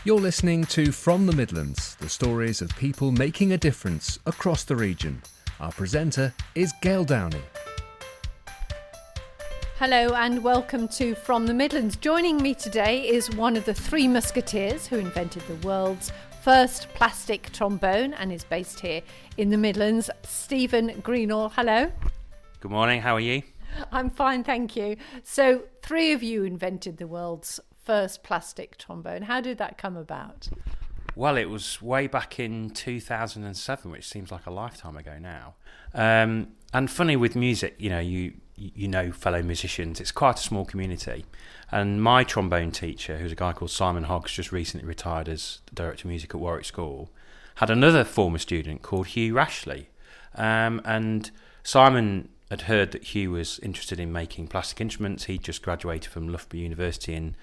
You're listening to From the Midlands, the stories of people making a difference across the region. Our presenter is Gail Downey. Hello and welcome to From the Midlands. Joining me today is one of the three musketeers who invented the world's first plastic trombone and is based here in the Midlands, Stephen Greenall. Hello. Good morning, how are you? I'm fine, thank you. So, three of you invented the world's first plastic trombone. How did that come about? Well, it was way back in 2007, which seems like a lifetime ago now. And funny with music, you know fellow musicians, it's quite a small community. And my trombone teacher, who's a guy called Simon Hoggs, just recently retired as the director of music at Warwick School, had another former student called Hugh Rashley. And Simon had heard that Hugh was interested in making plastic instruments. He'd just graduated from Loughborough University in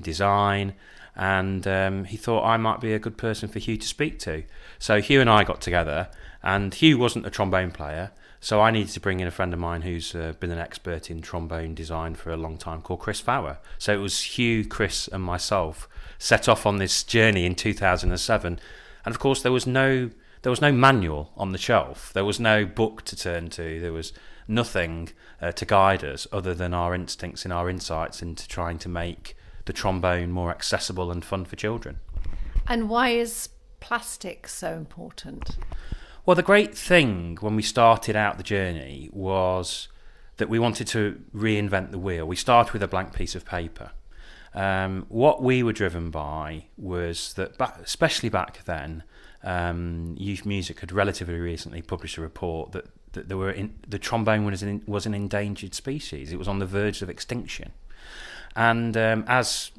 design, and he thought I might be a good person for Hugh to speak to. So Hugh and I got together, and Hugh wasn't a trombone player, so I needed to bring in a friend of mine who's been an expert in trombone design for a long time, called Chris Fowler. So it was Hugh, Chris and myself set off on this journey in 2007, and of course there was no manual on the shelf, there was no book to turn to, there was nothing to guide us other than our instincts and our insights into trying to make the trombone more accessible and fun for children. And why is plastic so important? Well, the great thing when we started out the journey was that we wanted to reinvent the wheel. We started with a blank piece of paper. What we were driven by was that, especially back then, Youth Music had relatively recently published a report that the trombone was an endangered species. It was on the verge of extinction. And as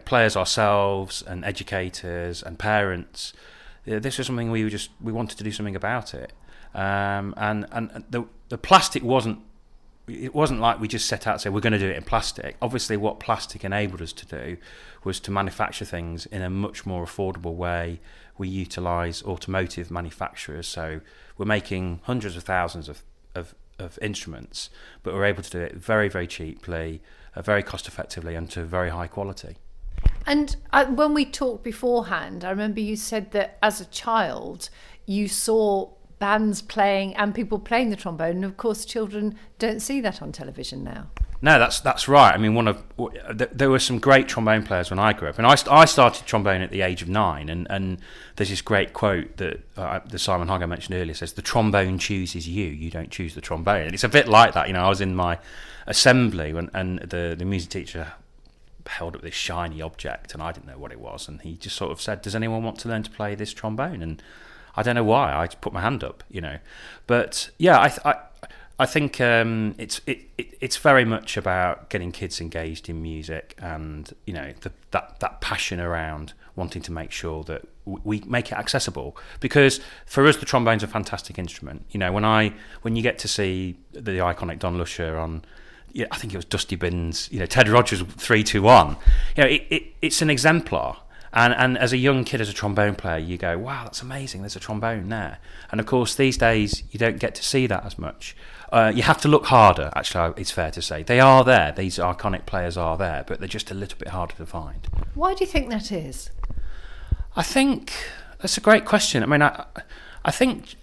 players ourselves and educators and parents, this was something we wanted to do something about it. And the plastic wasn't like we just set out and said we're going to do it in plastic. Obviously, what plastic enabled us to do was to manufacture things in a much more affordable way. We utilise automotive manufacturers, so we're making hundreds of thousands of instruments, but we're able to do it very, very cheaply, very cost effectively, and to very high quality. And when we talked beforehand, I remember you said that as a child you saw bands playing and people playing the trombone, and of course children don't see that on television now. No, that's right. I mean, there were some great trombone players when I grew up, and I started trombone at the age of 9. And there's this great quote that the Simon Hogg I mentioned earlier says, "The trombone chooses you. You don't choose the trombone." And it's a bit like that. I was in my assembly and the music teacher held up this shiny object, and I didn't know what it was, and he just sort of said, "Does anyone want to learn to play this trombone?" And I don't know why, I just put my hand up, But yeah, I think it's very much about getting kids engaged in music, and that passion around wanting to make sure that we make it accessible. Because for us, the trombone's a fantastic instrument. When you get to see the iconic Don Lusher on, I think it was Dusty Binns, Ted Rogers 3-2-1. It's an exemplar. And as a young kid, as a trombone player, you go, wow, that's amazing, there's a trombone there. And of course, these days, you don't get to see that as much. You have to look harder, actually, it's fair to say. They are there, these iconic players are there, but they're just a little bit harder to find. Why do you think that is? I think that's a great question. I mean, I think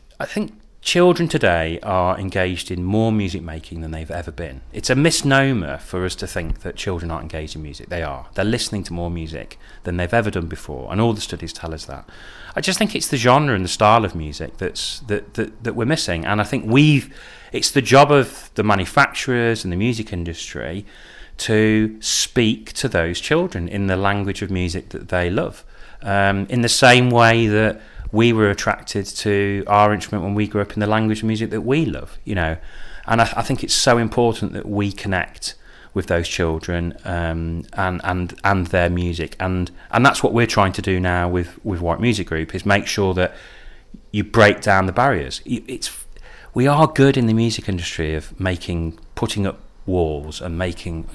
children today are engaged in more music making than they've ever been. It's a misnomer for us to think that children aren't engaged in music. They are. They're listening to more music than they've ever done before, and all the studies tell us that. I just think it's the genre and the style of music that we're missing, and I think it's the job of the manufacturers and the music industry to speak to those children in the language of music that they love, in the same way that we were attracted to our instrument when we grew up in the language of music that we love, And I think it's so important that we connect with those children and their music, and that's what we're trying to do now with Warwick Music Group, is make sure that you break down the barriers. We are good in the music industry of putting up walls and making,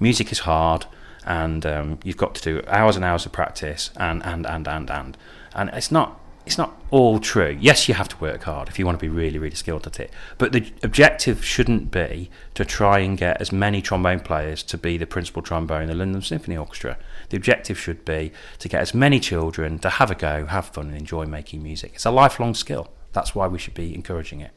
music is hard, and you've got to do hours and hours of practice and it's it's not all true. Yes, you have to work hard if you want to be really, really skilled at it. But the objective shouldn't be to try and get as many trombone players to be the principal trombone in the London Symphony Orchestra. The objective should be to get as many children to have a go, have fun and enjoy making music. It's a lifelong skill. That's why we should be encouraging it.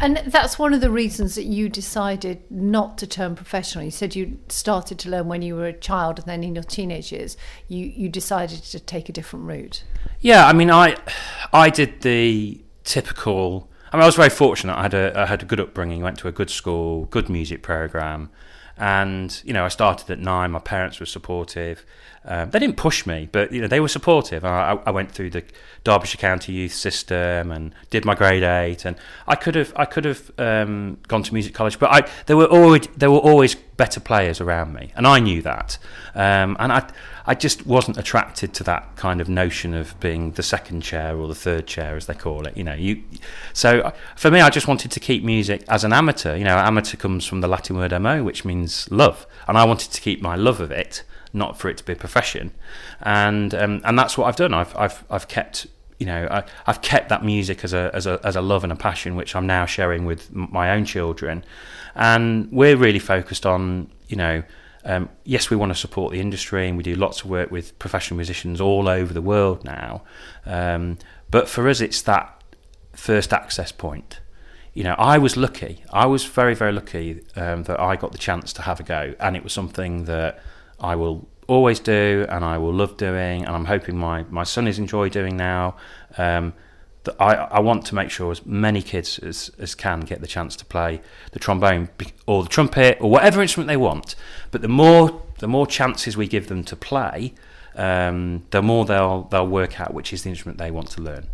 And that's one of the reasons that you decided not to turn professional. You said you started to learn when you were a child, and then in your teenage years, you decided to take a different route. Yeah, I mean, I did the typical. I mean, I was very fortunate. I had a good upbringing. Went to a good school, good music program, and I started at 9. My parents were supportive. They didn't push me, but they were supportive. I went through the Derbyshire County Youth System and did my grade 8, and I could have gone to music college, but there were always better players around me, and I knew that, and I just wasn't attracted to that kind of notion of being the second chair or the third chair, as they call it. So for me, I just wanted to keep music as an amateur. Amateur comes from the Latin word amo, which means love, and I wanted to keep my love of it, not for it to be a profession, and that's what I've done. I've kept I've kept that music as a love and a passion, which I'm now sharing with my own children, and we're really focused on yes, we want to support the industry, and we do lots of work with professional musicians all over the world now, but for us it's that first access point. I was lucky. I was very, very lucky that I got the chance to have a go, and it was something that I will always do and I will love doing, and I'm hoping my son is enjoy doing now. That I want to make sure as many kids as can get the chance to play the trombone or the trumpet or whatever instrument they want. But the more chances we give them to play, the more they'll work out which is the instrument they want to learn.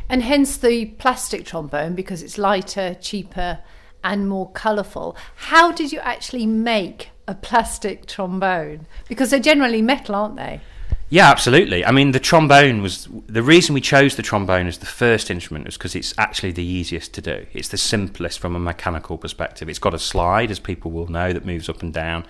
And hence the plastic trombone, because it's lighter, cheaper and more colourful. How did you actually make a plastic trombone? Because they're generally metal, aren't they? Yeah, absolutely. I mean, the reason we chose the trombone as the first instrument was because it's actually the easiest to do. It's the simplest from a mechanical perspective. It's got a slide, as people will know, that moves up and down,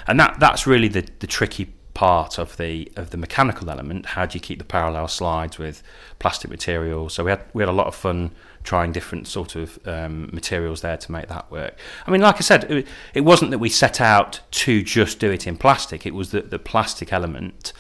and that's really the tricky part of the mechanical element. How do you keep the parallel slides with plastic materials? So we had a lot of fun trying different sort of materials there to make that work. I mean, like I said, it wasn't that we set out to just do it in plastic. It was that the plastic element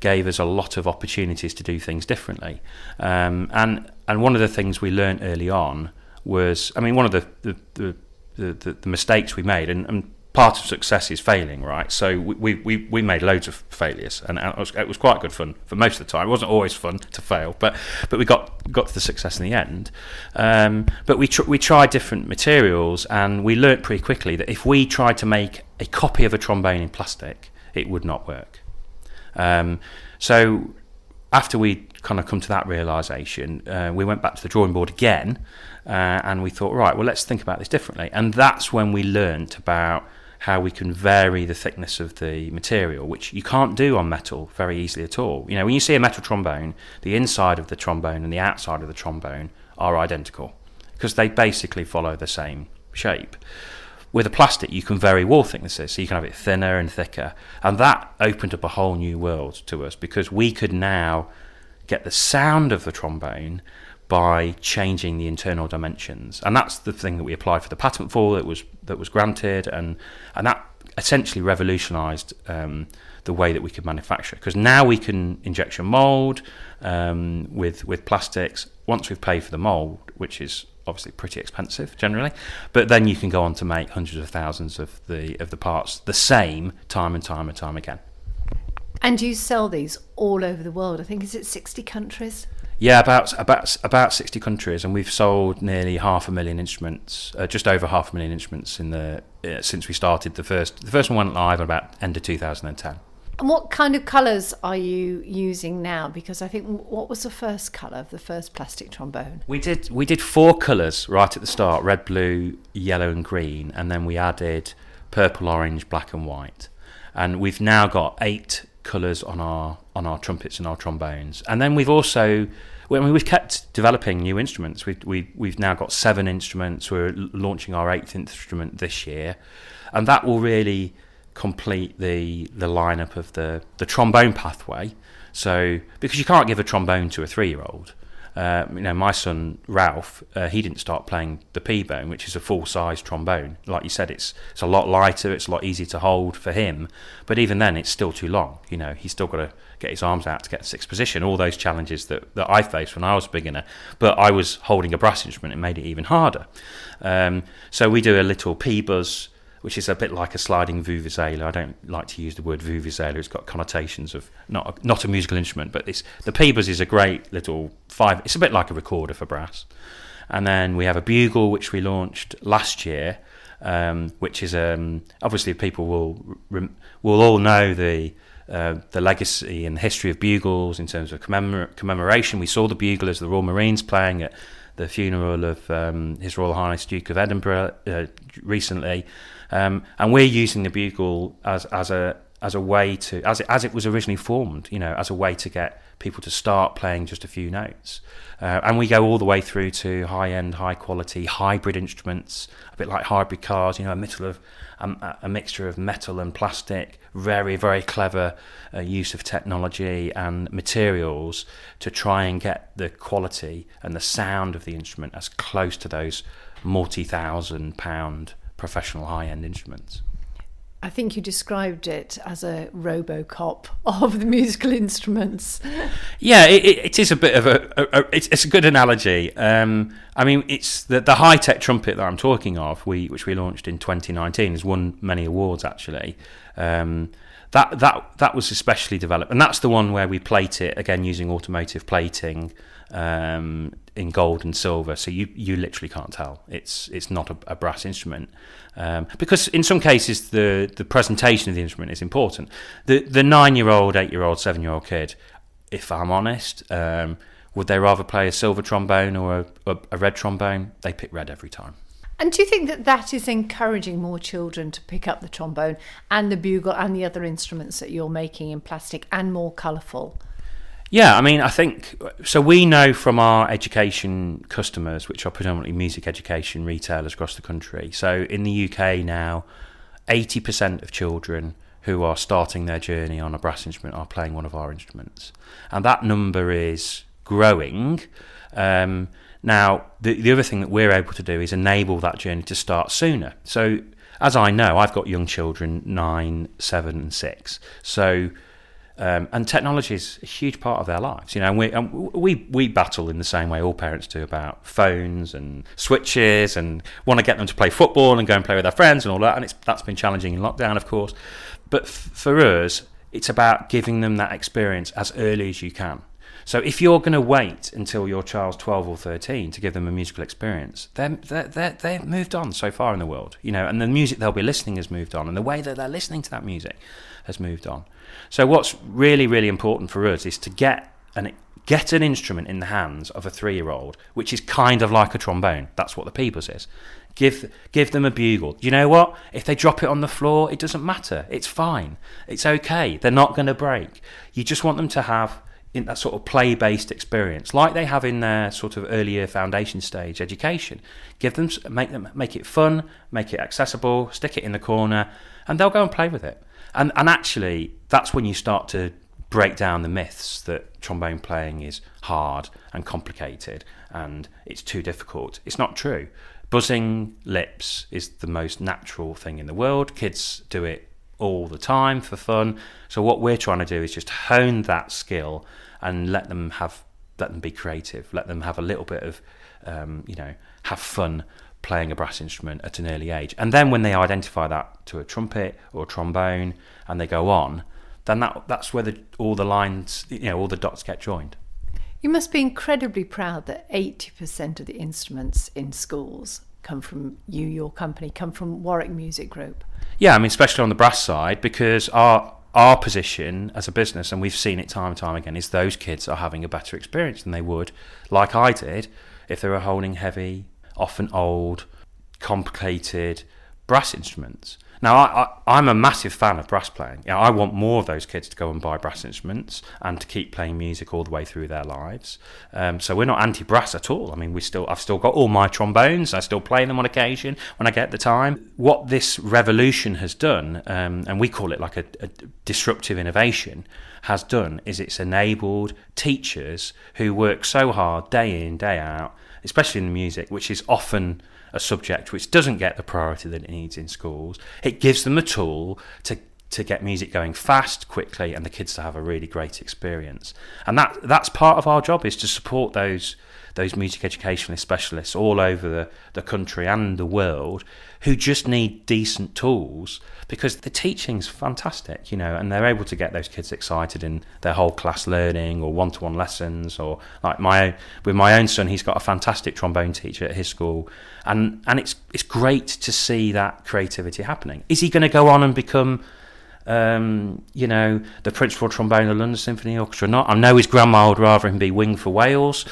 gave us a lot of opportunities to do things differently. And one of the things we learned early on was, I mean, one of the mistakes we made, and part of success is failing, right? So we made loads of failures, and it was quite good fun for most of the time. It wasn't always fun to fail, but we got to the success in the end. But we tried different materials, and we learnt pretty quickly that if we tried to make a copy of a trombone in plastic, it would not work. So after we kind of come to that realisation, we went back to the drawing board again, and we thought, right, well, let's think about this differently. And that's when we learnt about how we can vary the thickness of the material, which you can't do on metal very easily at all. When you see a metal trombone, the inside of the trombone and the outside of the trombone are identical because they basically follow the same shape. With a plastic, you can vary wall thicknesses, so you can have it thinner and thicker, and that opened up a whole new world to us because we could now get the sound of the trombone by changing the internal dimensions, and that's the thing that we applied for the patent for that was granted, and that essentially revolutionised the way that we could manufacture, because now we can injection mould with plastics once we've paid for the mould, which is obviously pretty expensive generally, but then you can go on to make hundreds of thousands of the parts the same time and time and time again. And you sell these all over the world. I think, is it 60 countries? Yeah, about 60 countries, and we've sold nearly 500,000 instruments, just over 500,000 instruments since we started. The first one went live about end of 2010. And what kind of colours are you using now? Because I think, what was the first colour of the first plastic trombone? We did 4 colours right at the start: red, blue, yellow, and green, and then we added purple, orange, black, and white. And we've now got 8 colours on our trumpets and our trombones, and then we've kept developing new instruments. We've now got 7 instruments. We're launching our 8th instrument this year, and that will really complete the lineup of the trombone pathway. So because you can't give a trombone to a 3-year-old, My son Ralph, he didn't start playing the P-bone, which is a full-size trombone. Like you said, it's a lot lighter, it's a lot easier to hold for him, but even then it's still too long. He's still got to get his arms out to get the sixth position, all those challenges that I faced when I was a beginner, but I was holding a brass instrument. It made it even harder. So we do a little P-buzz, which is a bit like a sliding vuvuzela. I don't like to use the word vuvuzela. It's got connotations of not a musical instrument, but the P-buzz is a great little it's a bit like a recorder for brass. And then we have a bugle, which we launched last year, which is obviously people will all know the legacy and the history of bugles in terms of commemoration. We saw the bugle as the Royal Marines playing at the funeral of His Royal Highness Duke of Edinburgh recently. And we're using the bugle as a way to, as it was originally formed, as a way to get people to start playing just a few notes. And we go all the way through to high-end, high-quality hybrid instruments, a bit like hybrid cars, a mixture of metal and plastic, very, very clever use of technology and materials to try and get the quality and the sound of the instrument as close to those multi-thousand-pound professional high-end instruments. I think you described it as a RoboCop of the musical instruments. Yeah, it is a bit of it's a good analogy. It's the high-tech trumpet that I'm talking of, which we launched in 2019, has won many awards actually. That was especially developed, and that's the one where we plate it again using automotive plating in gold and silver, so you literally can't tell it's not a brass instrument, because in some cases the presentation of the instrument is important. The 9-year-old, 8-year-old, 7-year-old kid, if I'm honest, would they rather play a silver trombone or a red trombone? They pick red every time. And do you think that is encouraging more children to pick up the trombone and the bugle and the other instruments that you're making in plastic and more colourful? Yeah, I think so. We know from our education customers, which are predominantly music education retailers across the country. So in the UK now, 80% of children who are starting their journey on a brass instrument are playing one of our instruments, and that number is growing. Now, the other thing that we're able to do is enable that journey to start sooner. So, as I know, I've got young children, 9, 7 and 6. So, and technology is a huge part of their lives. And we battle in the same way all parents do about phones and switches, and want to get them to play football and go and play with their friends and all that. And that's been challenging in lockdown, of course. But for us, it's about giving them that experience as early as you can. So if you're going to wait until your child's 12 or 13 to give them a musical experience, they've moved on so far in the world, and the music they'll be listening has moved on, and the way that they're listening to that music has moved on. So what's really, really important for us is to get an instrument in the hands of a 3-year-old, which is kind of like a trombone. That's what the P-buzz is. Give them a bugle. You know what? If they drop it on the floor, it doesn't matter. It's fine. It's okay. They're not going to break. You just want them to have in that sort of play-based experience, like they have in their sort of earlier foundation stage education. Make it fun, make it accessible, stick it in the corner, and they'll go and play with it. And actually, that's when you start to break down the myths that trombone playing is hard and complicated and it's too difficult. It's not true. Buzzing lips is the most natural thing in the world. Kids do it all the time for fun. So what we're trying to do is just hone that skill and let them be creative, let them have a little bit of, have fun playing a brass instrument at an early age. And then when they identify that to a trumpet or a trombone and they go on, then that's where all the lines, all the dots get joined. You must be incredibly proud that 80% of the instruments in schools come from you, your company, come from Warwick Music Group. Yeah, especially on the brass side, because our position as a business, and we've seen it time and time again, is those kids are having a better experience than they would, like I did, if they were holding heavy, often old, complicated brass instruments. Now, I'm a massive fan of brass playing. You know, I want more of those kids to go and buy brass instruments and to keep playing music all the way through their lives. So we're not anti-brass at all. I mean, I've still got all my trombones. I still play them on occasion when I get the time. What this revolution has done, and we call it like a disruptive innovation, has done is it's enabled teachers who work so hard day in, day out, especially in the music, which is often a subject which doesn't get the priority that it needs in schools. It gives them a tool to get music going fast, quickly, and the kids to have a really great experience. And that's part of our job, is to support those music educationalist specialists all over the country and the world who just need decent tools, because the teaching's fantastic, you know, and they're able to get those kids excited in their whole class learning or one-to-one lessons, or like with my own son, he's got a fantastic trombone teacher at his school, and it's great to see that creativity happening. Is he going to go on and become the principal trombone of the London Symphony Orchestra or not? I know his grandma would rather him be wing for Wales,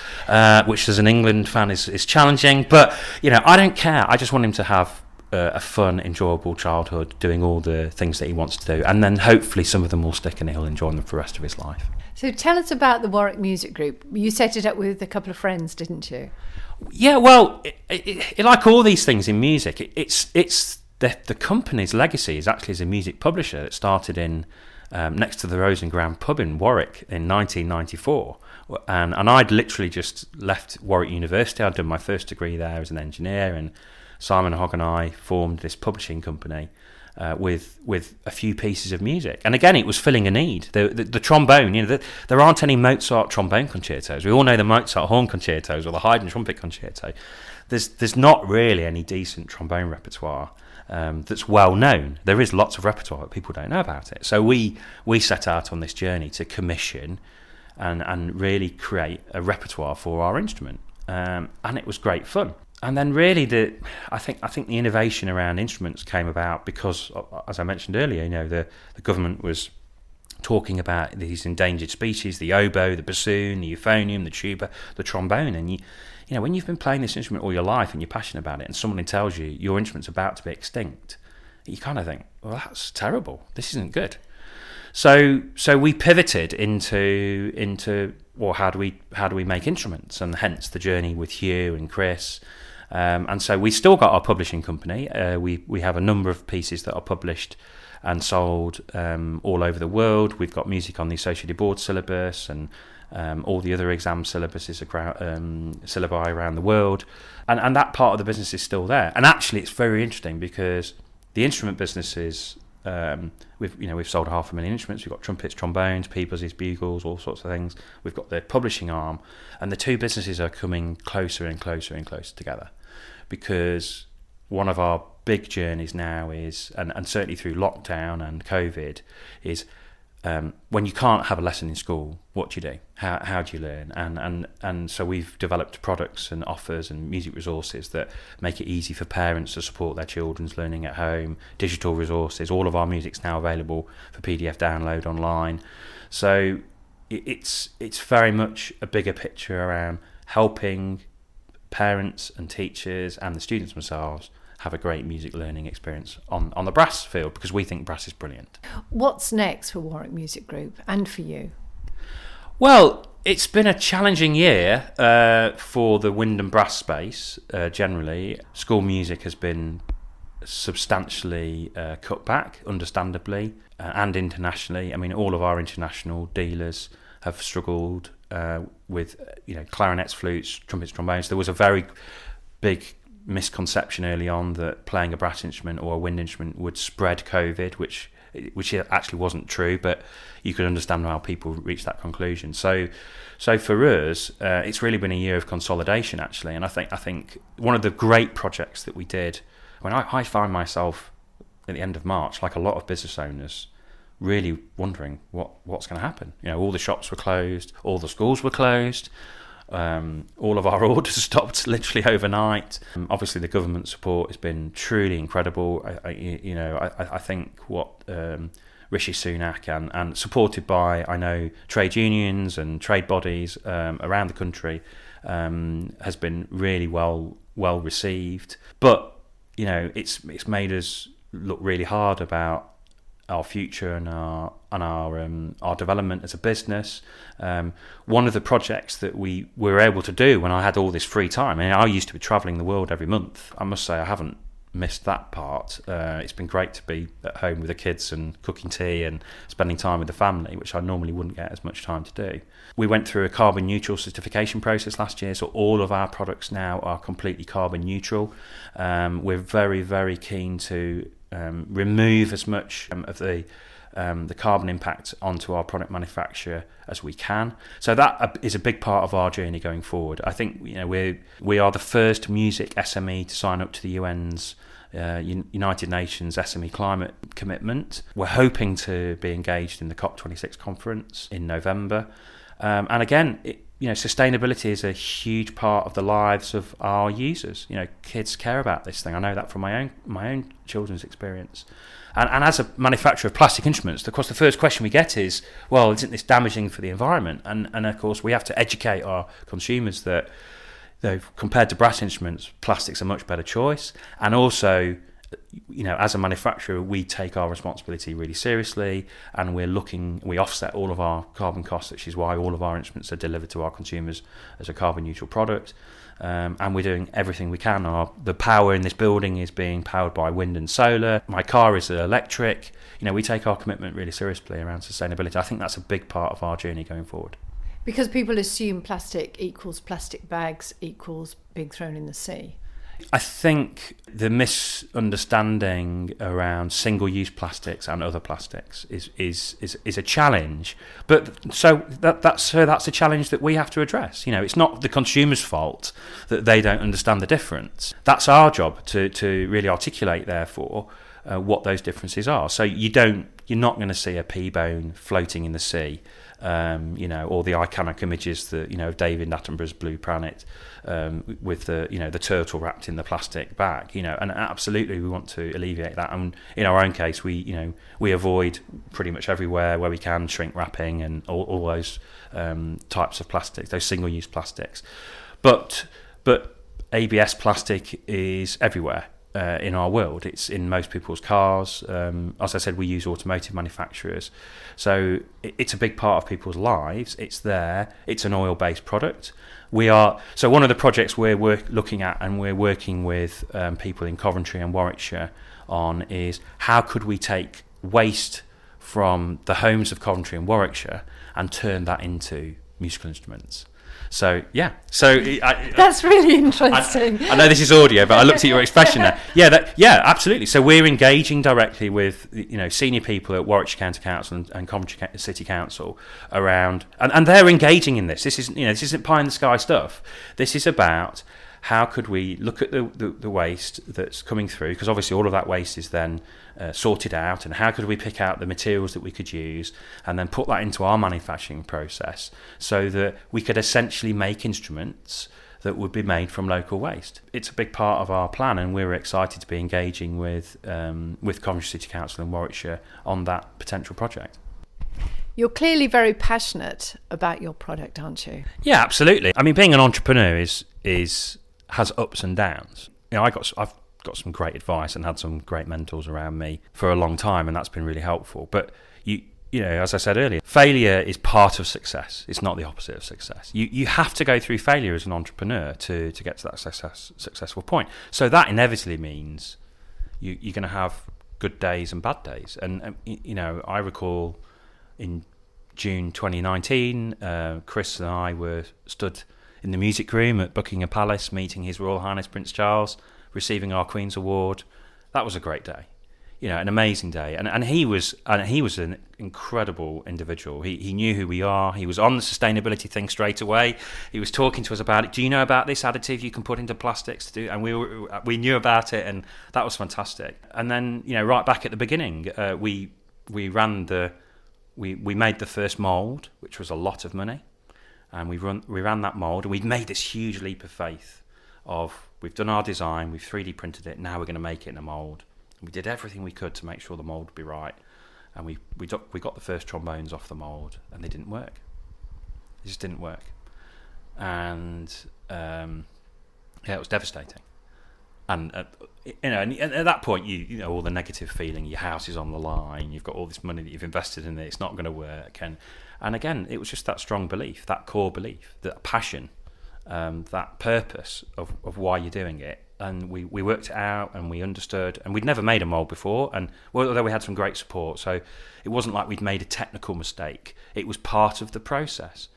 which as an England fan is challenging, but you know, I don't care. I just want him to have a fun, enjoyable childhood, doing all the things that he wants to do, and then hopefully some of them will stick and he'll enjoy them for the rest of his life. So tell us about the Warwick Music Group. You set it up with a couple of friends, didn't you? Yeah, well, like all these things in music, it's the company's legacy is actually as a music publisher that started in next to the Rose and Ground pub in Warwick in 1994. And I'd literally just left Warwick University. I'd done my first degree there as an engineer, and Simon Hogg and I formed this publishing company with a few pieces of music. And again, it was filling a need. The trombone, you know, there aren't any Mozart trombone concertos. We all know the Mozart horn concertos or the Haydn trumpet concerto. There's not really any decent trombone repertoire that's well known. There is lots of repertoire, but people don't know about it. So we set out on this journey to commission and really create a repertoire for our instrument, and it was great fun. And then really I think the innovation around instruments came about because, as I mentioned earlier, you know, the government was talking about these endangered species: the oboe, the bassoon, the euphonium, the tuba, the trombone. And you know, when you've been playing this instrument all your life and you're passionate about it, and someone tells you your instrument's about to be extinct, you kind of think, well, that's terrible. This isn't good. So we pivoted into well, how do we make instruments, and hence the journey with Hugh and Chris. And so we still got our publishing company. We have a number of pieces that are published and sold all over the world. We've got music on the Associated Board syllabus and all the other exam syllabi around the world, and that part of the business is still there. And actually, it's very interesting because the instrument business is we've sold 500,000 instruments. We've got trumpets, trombones, peepers, bugles, all sorts of things. We've got the publishing arm, and the two businesses are coming closer and closer and closer together, because one of our big journeys now is, and certainly through lockdown and COVID, is when you can't have a lesson in school, what do you do? How do you learn? And so we've developed products and offers and music resources that make it easy for parents to support their children's learning at home. Digital resources. All of our music's now available for PDF download online. So it's very much a bigger picture around helping parents and teachers and the students themselves have a great music learning experience on the brass field, because we think brass is brilliant. What's next for Warwick Music Group and for you? Well, it's been a challenging year for the wind and brass space generally. School music has been substantially cut back, understandably, and internationally. I mean, all of our international dealers have struggled with clarinets, flutes, trumpets, trombones. There was a very big misconception early on that playing a brass instrument or a wind instrument would spread COVID, which actually wasn't true, but you could understand how people reached that conclusion. So for us, it's really been a year of consolidation, actually. And I think one of the great projects that we did, when I find myself at the end of March, like a lot of business owners, really wondering what's going to happen. You know, all the shops were closed, all the schools were closed. All of our orders stopped literally overnight. Obviously, the government support has been truly incredible. I think what Rishi Sunak and supported by, I know, trade unions and trade bodies around the country has been really well received. But it's made us look really hard about our future and our development as a business. One of the projects that we were able to do when I had all this free time, I used to be travelling the world every month. I must say I haven't missed that part. It's been great to be at home with the kids and cooking tea and spending time with the family, which I normally wouldn't get as much time to do. We went through a carbon neutral certification process last year, so all of our products now are completely carbon neutral. We're very, very keen to remove as much of the carbon impact onto our product manufacture as we can. So that is a big part of our journey going forward. I think we are the first music SME to sign up to the UN's United Nations SME climate commitment. We're hoping to be engaged in the COP26 conference in November. And again, sustainability is a huge part of the lives of our users. Kids care about this thing. I know that from my own children's experience. And as a manufacturer of plastic instruments, of course, the first question we get is, well, isn't this damaging for the environment? And of course, we have to educate our consumers that, compared to brass instruments, plastic's a much better choice. And also, as a manufacturer, we take our responsibility really seriously, and we offset all of our carbon costs, which is why all of our instruments are delivered to our consumers as a carbon neutral product. And we're doing everything we can. The power in this building is being powered by wind and solar. My car is electric. We take our commitment really seriously around sustainability. I think that's a big part of our journey going forward. Because people assume plastic equals plastic bags equals being thrown in the sea. I think the misunderstanding around single-use plastics and other plastics is a challenge. But that's a challenge that we have to address. It's not the consumer's fault that they don't understand the difference. That's our job to really articulate, therefore, what those differences are. So you're not going to see a pea bone floating in the sea. Or the iconic images that of David Attenborough's Blue Planet with the turtle wrapped in the plastic bag. And absolutely we want to alleviate that. And in our own case, we avoid pretty much everywhere where we can shrink wrapping and all those types of plastics, those single-use plastics. But ABS plastic is everywhere. In our world, it's in most people's cars. As I said, we use automotive manufacturers, so it's a big part of people's lives. It's there. It's an oil-based product. So one of the projects we're looking at, and we're working with people in Coventry and Warwickshire on, is how could we take waste from the homes of Coventry and Warwickshire and turn that into musical instruments. So yeah, that's really interesting. I know this is audio, but I looked at your expression there. Yeah, absolutely. So we're engaging directly with senior people at Warwickshire County Council and Coventry City Council around, and they're engaging in this. This isn't pie in the sky stuff. This is about how could we look at the waste that's coming through, because obviously all of that waste is then sorted out, and how could we pick out the materials that we could use and then put that into our manufacturing process so that we could essentially make instruments that would be made from local waste. It's a big part of our plan, and we're excited to be engaging with Coventry City Council and Warwickshire on that potential project. You're clearly very passionate about your product, aren't you? Yeah, absolutely. I mean, being an entrepreneur has ups and downs. I've got some great advice and had some great mentors around me for a long time, and that's been really helpful. But as I said earlier, failure is part of success. It's not the opposite of success. You have to go through failure as an entrepreneur to get to that successful point. So that inevitably means you're going to have good days and bad days. And I recall in June 2019, Chris and I were stood in the music room at Buckingham Palace, meeting His Royal Highness Prince Charles, receiving our Queen's Award. That was a great day, an amazing day. And he was an incredible individual. He knew who we are. He was on the sustainability thing straight away. He was talking to us about it. Do you know about this additive you can put into plastics to do? And we knew about it, and that was fantastic. And then right back at the beginning, we made the first mould, which was a lot of money. And we ran that mould, and we've made this huge leap of faith we've done our design, we've 3D printed it, now we're going to make it in a mould. And we did everything we could to make sure the mould would be right. And we got the first trombones off the mould, and they didn't work. They just didn't work. And it was devastating. And and at that point, you know all the negative feeling. Your house is on the line. You've got all this money that you've invested in it. It's not going to work. And again, it was just that strong belief, that core belief, that passion, that purpose of why you're doing it. And we worked it out, and we understood. And we'd never made a mould before. And although we had some great support, so it wasn't like we'd made a technical mistake. It was part of the process,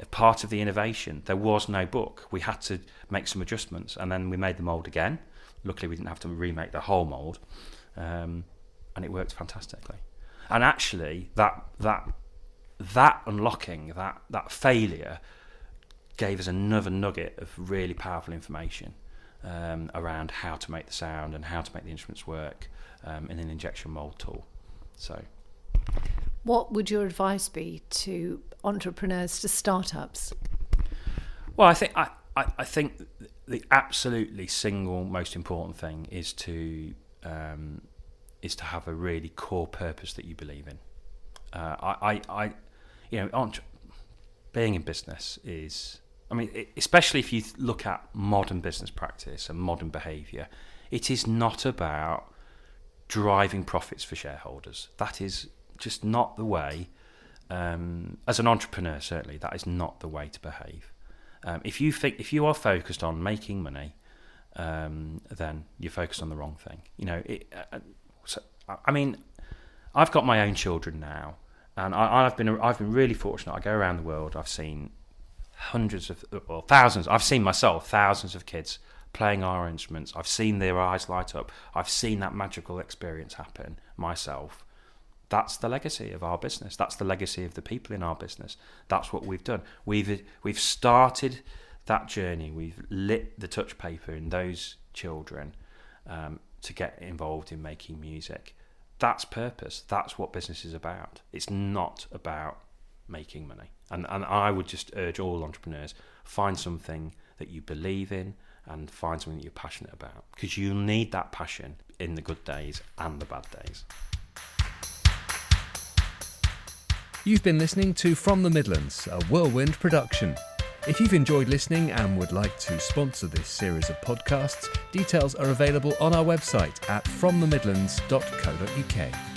part of the innovation. There was no book. We had to make some adjustments, and then we made the mould again. Luckily, we didn't have to remake the whole mould, and it worked fantastically. And actually, that unlocking, that failure, gave us another nugget of really powerful information around how to make the sound and how to make the instruments work in an injection mould tool. So, what would your advice be to entrepreneurs, to startups? Well, I think the absolutely single most important thing is to have a really core purpose that you believe in. Being in business is, especially if you look at modern business practice and modern behaviour, it is not about driving profits for shareholders. That is just not the way. As an entrepreneur, certainly, that is not the way to behave. If you are focused on making money, then you're focused on the wrong thing. I've got my own children now, and I've been really fortunate. I go around the world. I've seen thousands. I've seen myself thousands of kids playing our instruments. I've seen their eyes light up. I've seen that magical experience happen myself. That's the legacy of our business. That's the legacy of the people in our business. That's what we've done. We've started that journey. We've lit the touch paper in those children to get involved in making music. That's purpose. That's what business is about. It's not about making money. And I would just urge all entrepreneurs, find something that you believe in and find something that you're passionate about, because you'll need that passion in the good days and the bad days. You've been listening to From the Midlands, a Whirlwind production. If you've enjoyed listening and would like to sponsor this series of podcasts, details are available on our website at fromthemidlands.co.uk.